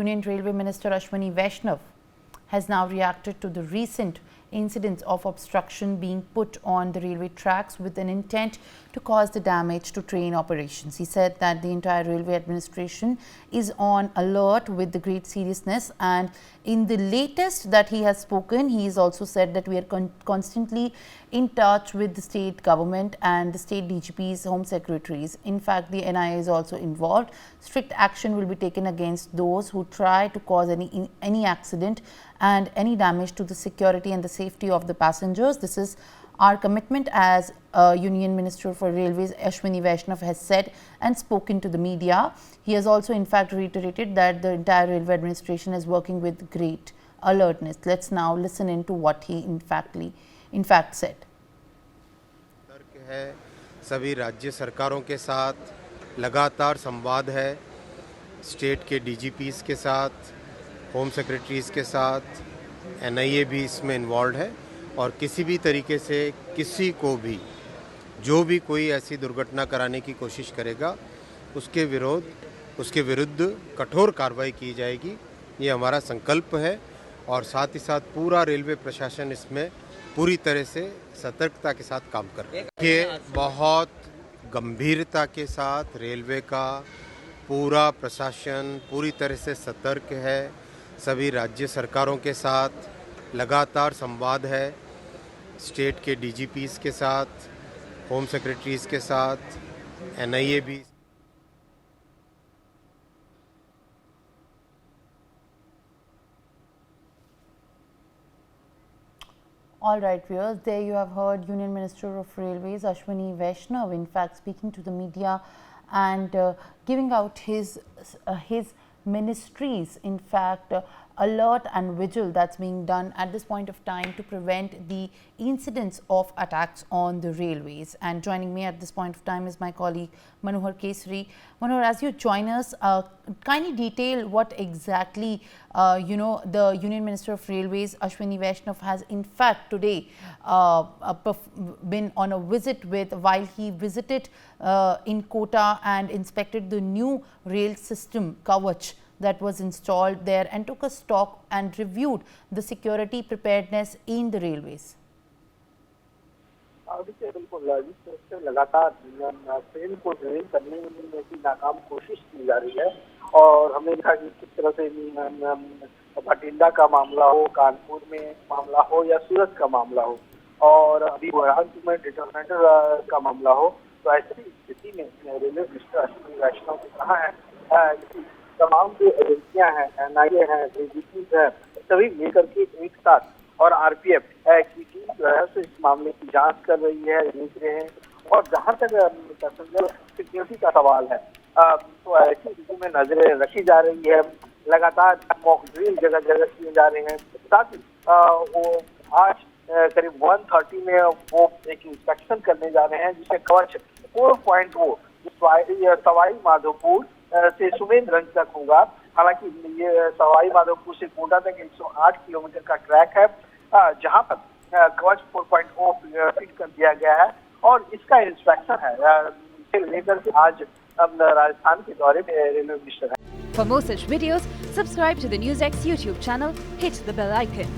Union Railway Minister Ashwini Vaishnav has now reacted to the recent incidents of obstruction being put on the railway tracks with an intent to cause the damage to train operations. He said that the entire railway administration is on alert with the great seriousness, and in the latest that he has spoken, he has also said that we are constantly in touch with the state government and the state DGPs, home secretaries. In fact, the NIA is also involved. Strict action will be taken against those who try to cause any accident and any damage to the security and the safety of the passengers. This is our commitment, as Union Minister for Railways Ashwini Vaishnav has said and spoken to the media. He has also in fact reiterated that the entire railway administration is working with great alertness. Let's now listen into what he in fact said. है, सभी राज्य सरकारों के साथ लगातार संवाद है, state के डीजीपीस के साथ, होम सेक्रेटरीज़ के साथ, एनआईए भी इसमें इन्वॉल्व है और किसी भी तरीके से किसी को भी जो भी कोई ऐसी दुर्घटना कराने की कोशिश करेगा उसके विरुद्ध कठोर कार्रवाई की जाएगी। ये हमारा संकल्प है और साथ ही साथ पूरा रेलवे प्रशासन इसमें पूरी तरह से सतर्कता के साथ काम कर रहा है। ये बहुत गंभीरता के साथ रेलवे का पूरा प्रशासन पूरी तरह से सतर्क है। सभी राज्य सरकारों के साथ लगातार संवाद है, स्टेट के डीजीपीस के साथ, होम सेक्रेटरीज़ के साथ, एनआईए भी। All right, viewers, there you have heard Union Minister of Railways Ashwini Vaishnav in fact speaking to the media and giving out his ministry's in fact alert and vigil that's being done at this point of time to prevent the incidents of attacks on the railways. And joining me at this point of time is my colleague Manohar Kesari. Manohar, as you join us, kindly detail what exactly the Union Minister of Railways Ashwini Vaishnav has in fact today been on a visit with, while he visited in Kota and inspected the new rail system Kavach that was installed there and took a stock and reviewed the security preparedness in the railways. देखिए बिल्कुल जिस तरह से लगातार train को drain करने की नाकाम कोशिश की जा रही है और हमने देखा कि किस तरह से भटिंडा का मामला हो, कानपुर में मामला हो या सूरत का मामला हो और अभी बुरहानपुर में डिटोनेटर का मामला हो, तो ऐसी स्थिति में रेलवे मिनिस्टर अश्विनी वैष्णव ने कहा है कि तमाम जो एजेंसियां हैं, एनआईए हैं, डीजीपी हैं, सभी मिलकर के एक साथ और आरपीएफ की टीम जो है इस मामले की जांच कर रही है, देख रहे हैं। और जहां तक पैसेंजर सिक्योरिटी का सवाल है तो ऐसी स्थिति में नजरें रखी जा रही है, लगातार मॉक ड्रिल जगह जगह किए जा रहे हैं। साथ ही वो आज करीब 1:30 में वो एक इंस्पेक्शन करने जा रहे हैं जिसे कवच 4.0 सवाई माधोपुर से सुमेरगंज तक होगा। हालांकि ये सवाई माधोपुर से कोटा तक 108 किलोमीटर का ट्रैक है जहां पर कवच 4.0 फिट कर दिया गया है और इसका इंस्पेक्शन है। इसे लेकर के आज राजस्थान के दौरे में रेलवे मिनिस्टर है। For more such videos, subscribe to the NewsX YouTube channel, hit the bell icon.